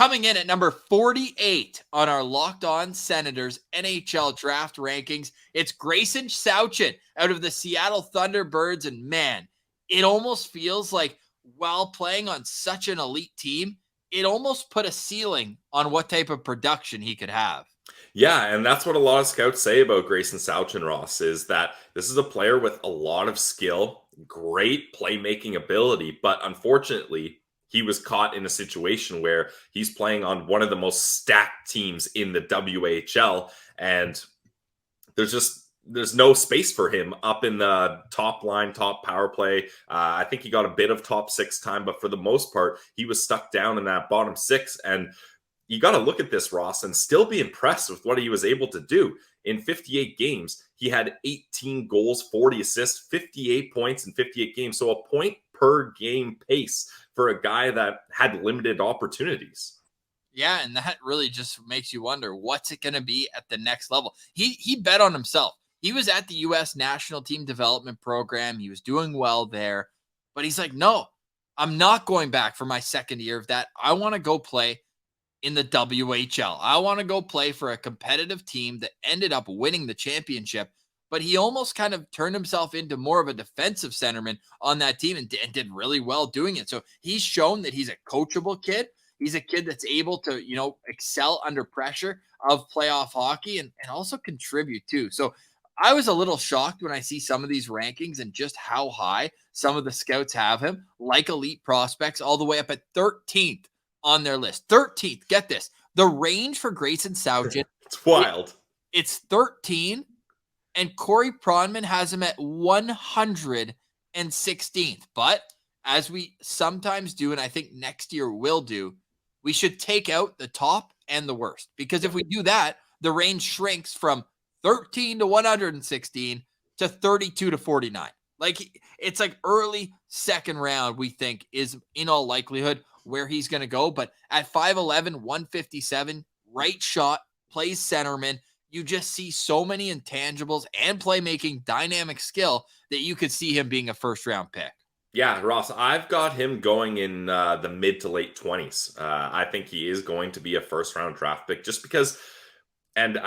Coming in at number 48 on our Locked On Senators NHL Draft rankings, it's Gracyn Sawchyn out of the Seattle Thunderbirds. And man, it almost feels like while playing on such an elite team, it almost put a ceiling on what type of production he could have. Yeah, and that's what a lot of scouts say about Gracyn Sawchyn, Ross, is that this is a player with a lot of skill, great playmaking ability, but unfortunately, he was caught in a situation where he's playing on one of the most stacked teams in the WHL, and there's no space for him up in the top line, top power play. I think he got a bit of top six time, but for the most part, he was stuck down in that bottom six. And you got to look at this, Ross, and still be impressed with what he was able to do. In 58 games, he had 18 goals, 40 assists, 58 points in 58 games. So a point per game pace for a guy that had limited opportunities. Yeah, and that really just makes you wonder, what's it going to be at the next level? He bet on himself. He was at the U.S. National Team Development Program. He was doing well there. But he's like, no, I'm not going back for my second year of that. I want to go play in the WHL. I want to go play for a competitive team that ended up winning the championship. But he almost kind of turned himself into more of a defensive centerman on that team and did really well doing it. So he's shown that he's a coachable kid. He's a kid that's able to, excel under pressure of playoff hockey and also contribute too. So I was a little shocked when I see some of these rankings and just how high some of the scouts have him, like elite prospects, all the way up at 13th on their list. 13th, get this. The range for Gracyn Sawchyn. It's wild. It's 13, and Corey Pronman has him at 116th. But as we sometimes do, and I think next year will do, we should take out the top and the worst. Because if we do that, the range shrinks from 13 to 116 to 32 to 49. Like, it's like early second round, we think, is in all likelihood where he's going to go. But at 5'11", 157, right shot, plays centerman, you just see so many intangibles and playmaking dynamic skill that you could see him being a first-round pick. Yeah, Ross, I've got him going in the mid to late 20s. I think he is going to be a first-round draft pick just because, and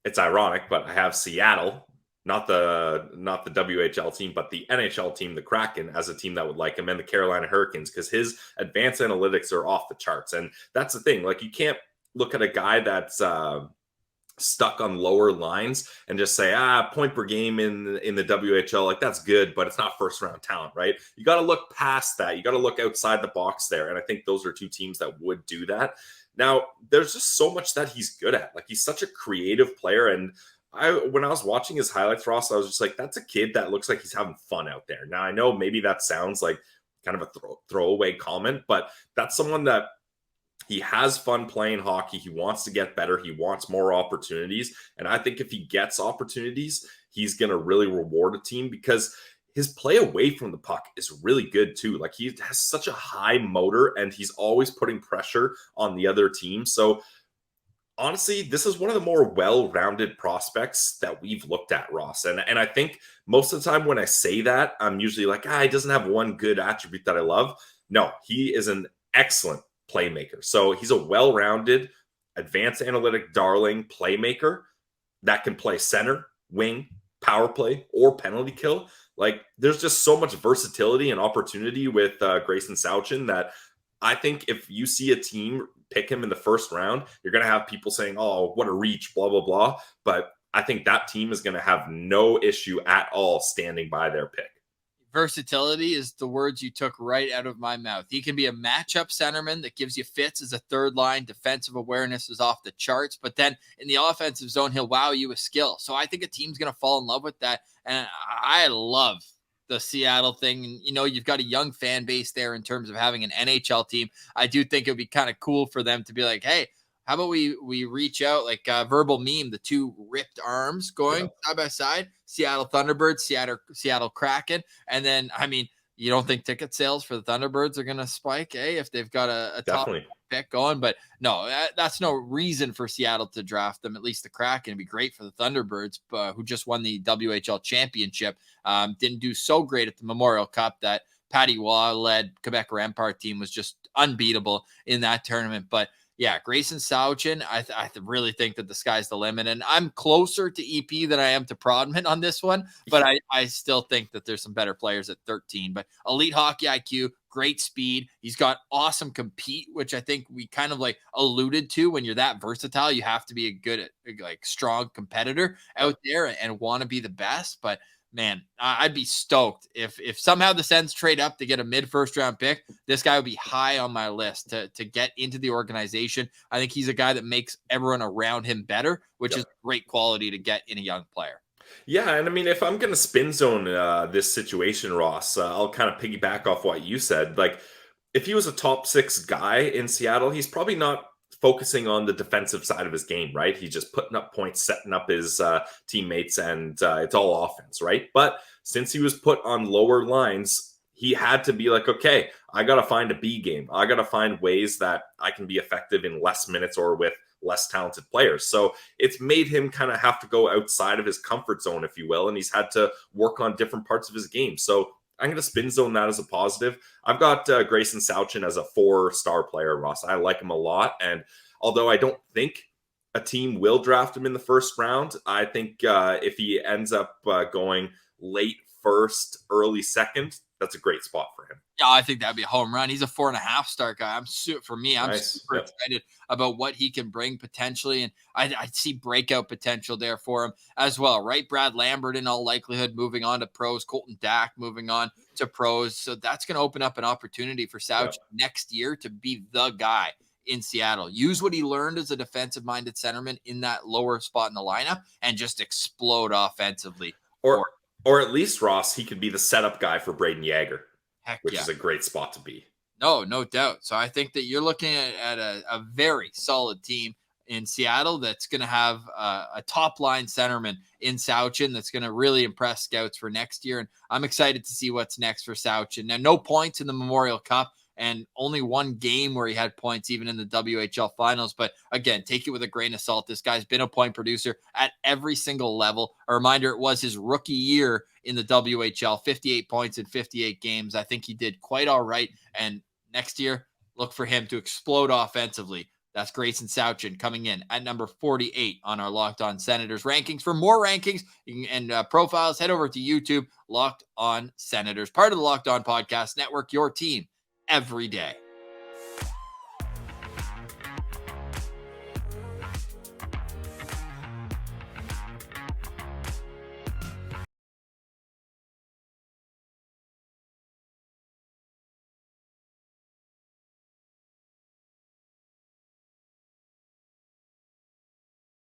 it's ironic, but I have Seattle, not the WHL team, but the NHL team, the Kraken, as a team that would like him, and the Carolina Hurricanes, because his advanced analytics are off the charts. And that's the thing. Like, you can't look at a guy that's stuck on lower lines and just say, point per game in the WHL, like, that's good, but it's not first round talent, right? You got to look past that. You got to look outside the box there. And I think those are two teams that would do that. Now, there's just so much that he's good at. Like, he's such a creative player. And when I was watching his highlights, Ross, I was just like, that's a kid that looks like he's having fun out there. Now, I know maybe that sounds like kind of a throwaway comment, but that's someone that he has fun playing hockey. He wants to get better. He wants more opportunities. And I think if he gets opportunities, he's going to really reward a team because his play away from the puck is really good too. Like, he has such a high motor and he's always putting pressure on the other team. So honestly, this is one of the more well-rounded prospects that we've looked at, Ross. And I think most of the time when I say that, I'm usually like, he doesn't have one good attribute that I love. No, he is an excellent playmaker. So he's a well-rounded, advanced analytic darling playmaker that can play center, wing, power play, or penalty kill. Like, there's just so much versatility and opportunity with Gracyn Sawchyn that I think if you see a team pick him in the first round, you're going to have people saying, oh, what a reach, blah, blah, blah. But I think that team is going to have no issue at all standing by their pick. Versatility is the words you took right out of my mouth. He can be a matchup centerman that gives you fits as a third line. Defensive awareness is off the charts, but then in the offensive zone, he'll wow you with skill. So I think a team's going to fall in love with that. And I love the Seattle thing. You've got a young fan base there in terms of having an NHL team. I do think it would be kind of cool for them to be like, hey, how about we reach out, like verbal meme, the two ripped arms going side by side, Seattle Thunderbirds, Seattle Kraken. And then, I mean, you don't think ticket sales for the Thunderbirds are going to spike, if they've got a top pick going? But no, that's no reason for Seattle to draft them. At least the Kraken would be great for the Thunderbirds, who just won the WHL championship. Didn't do so great at the Memorial Cup. That Patty Waugh-led Quebec Rampart team was just unbeatable in that tournament. But yeah, Gracyn Sawchyn, I really think that the sky's the limit. And I'm closer to EP than I am to Prodman on this one, but I still think that there's some better players at 13. But elite hockey IQ, great speed. He's got awesome compete, which I think we kind of like alluded to. When you're that versatile, you have to be a good, like strong competitor out there and want to be the best. But man, I'd be stoked if somehow the Sens trade up to get a mid-first round pick. This guy would be high on my list to get into the organization. I think he's a guy that makes everyone around him better, which is great quality to get in a young player. Yeah, and I mean, if I'm going to spin zone this situation, Ross, I'll kind of piggyback off what you said. Like, if he was a top 6 guy in Seattle, he's probably not focusing on the defensive side of his game, right? He's just putting up points, setting up his teammates, and it's all offense, right? But since he was put on lower lines, he had to be like, okay, I got to find a B game. I got to find ways that I can be effective in less minutes or with less talented players. So it's made him kind of have to go outside of his comfort zone, if you will, and he's had to work on different parts of his game. So I'm going to spin zone that as a positive. I've got Gracyn Sawchyn as a 4-star player, Ross. I like him a lot. And although I don't think a team will draft him in the first round, I think if he ends up going late first, early second, that's a great spot for him. Yeah, I think that'd be a home run. He's a 4.5-star guy. I'm super excited about what he can bring potentially. And I see breakout potential there for him as well, right? Brad Lambert in all likelihood moving on to pros, Colton Dack moving on to pros. So that's going to open up an opportunity for Sawchyn next year to be the guy in Seattle. Use what he learned as a defensive-minded centerman in that lower spot in the lineup and just explode offensively. Or at least, Ross, he could be the setup guy for Braden Yager, which is a great spot to be. No doubt. So I think that you're looking at a very solid team in Seattle that's going to have a top-line centerman in Sawchyn that's going to really impress scouts for next year. And I'm excited to see what's next for Sawchyn. Now, no points in the Memorial Cup, and only one game where he had points even in the WHL finals. But again, take it with a grain of salt. This guy's been a point producer at every single level. A reminder, it was his rookie year in the WHL, 58 points in 58 games. I think he did quite all right. And next year, look for him to explode offensively. That's Gracyn Sawchyn coming in at number 48 on our Locked On Senators rankings. For more rankings and profiles, head over to YouTube, Locked On Senators, part of the Locked On Podcast Network, your team every day.